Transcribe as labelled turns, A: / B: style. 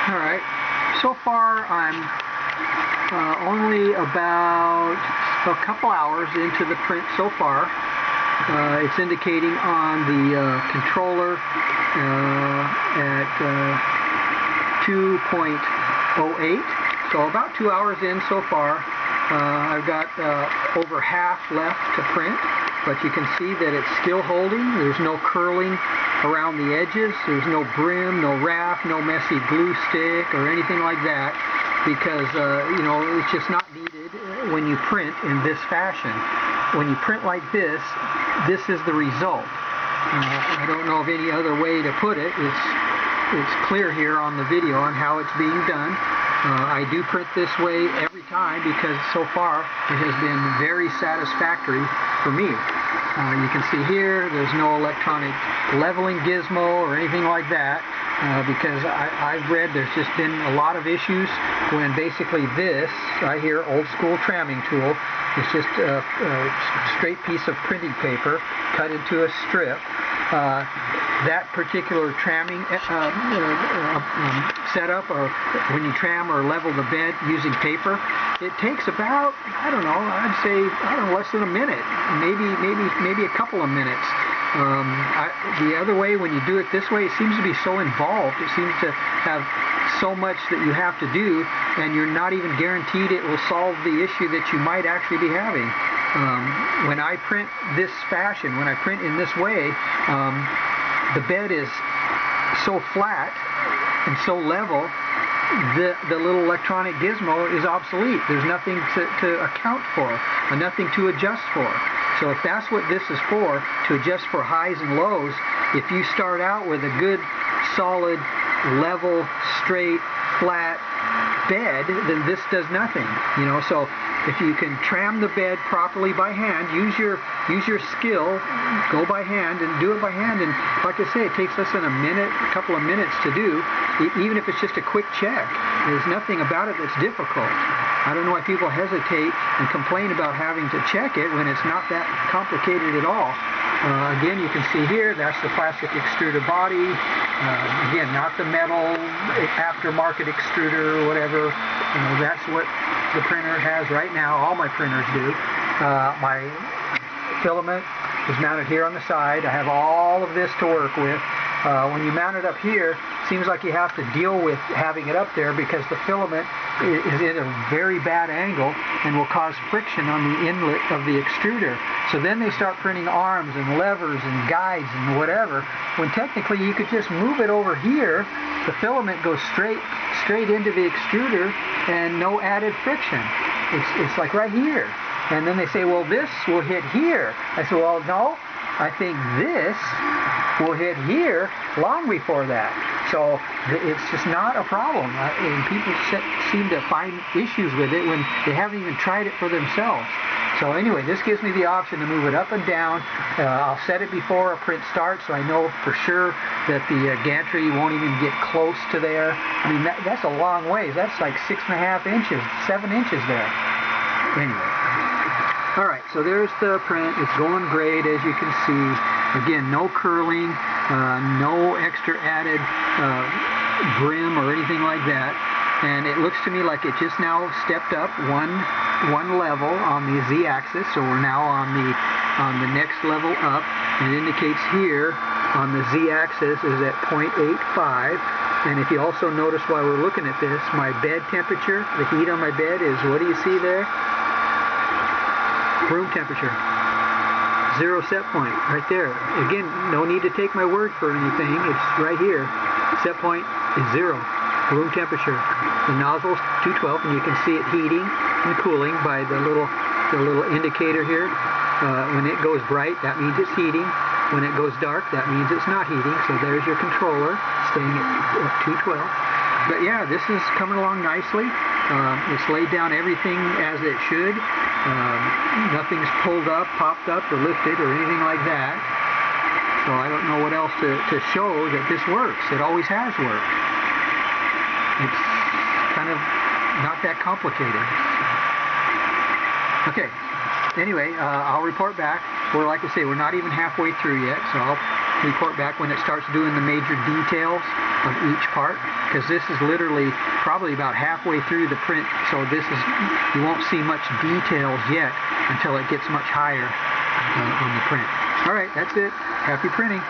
A: Alright, so far I'm only about a couple hours into the print so far. It's indicating on the controller at 2.08, so about 2 hours in so far. I've got over half left to print, but you can see that it's still holding. There's no curling around the edges. There's no brim, no raft, no messy glue stick or anything like that, because you know, it's just not needed when you print in this fashion. When you print like this, this is the result. I don't know of any other way to put it. It's clear here on the video on how it's being done. I do print this way every time because so far it has been very satisfactory for me. You can see here there's no electronic leveling gizmo or anything like that, because I've read there's just been a lot of issues when basically this right here, old school tramming tool, is just a straight piece of printing paper cut into a strip. That particular tramming setup, or when you tram or level the bed using paper, it takes about, I don't know, I'd say, less than a minute, maybe a couple of minutes. The other way, when you do it this way, it seems to be so involved. It seems to have so much that you have to do, and you're not even guaranteed it will solve the issue that you might actually be having. When I print this fashion, when I print in this way, the bed is so flat and so level, the little electronic gizmo is obsolete. There's nothing to account for, and nothing to adjust for. So if that's what this is for, to adjust for highs and lows, if you start out with a good, solid, level, straight, flat bed, then this does nothing. You know, so if you can tram the bed properly by hand, use your skill, go by hand and do it by hand, and like I say, it takes less than a minute, a couple of minutes to do, even if it's just a quick check. There's nothing about it that's difficult. I don't know why people hesitate and complain about having to check it when it's not that complicated at all. Again, you can see here, that's the plastic extruder body. Again, not the metal aftermarket extruder or whatever. You know, that's what the printer has right now. All my printers do. My filament is mounted here on the side. I have all of this to work with. When you mount it up here, it seems like you have to deal with having it up there because the filament is at a very bad angle and will cause friction on the inlet of the extruder. So then they start printing arms and levers and guides and whatever, when technically you could just move it over here. The filament goes straight into the extruder and no added friction. It's like right here. And then they say, well, this will hit here. I said, well, no, I think this will hit here long before that. So it's just not a problem. And people seem to find issues with it when they haven't even tried it for themselves. So anyway, this gives me the option to move it up and down. I'll set it before a print starts, so I know for sure that the gantry won't even get close to there. I mean, that's a long ways. That's like 6.5 inches, 7 inches there. Anyway. Alright, so there's the print. It's going great, as you can see. Again, no curling, no extra added brim or anything like that. And it looks to me like it just now stepped up one level on the z-axis, so we're now on the next level up. And it indicates here on the z-axis is at 0.85. And if you also notice while we're looking at this, my bed temperature, the heat on my bed is, what do you see there? Room temperature. 0 set point, right there. Again, no need to take my word for anything. It's right here. Set point is 0. Room temperature. The nozzle's 212, and you can see it heating and cooling by the little indicator here. When it goes bright, that means it's heating. When it goes dark, that means it's not heating. So there's your controller staying at 212. But yeah, this is coming along nicely. It's laid down everything as it should. Nothing's pulled up, popped up, or lifted, or anything like that. So I don't know what else to show that this works. It always has worked. It's kind of not that complicated. Okay. Anyway, I'll report back. Like I say, we're not even halfway through yet, so I'll report back when it starts doing the major details of each part, because this is literally probably about halfway through the print, so you won't see much details yet until it gets much higher on the print. Alright, that's it. Happy printing.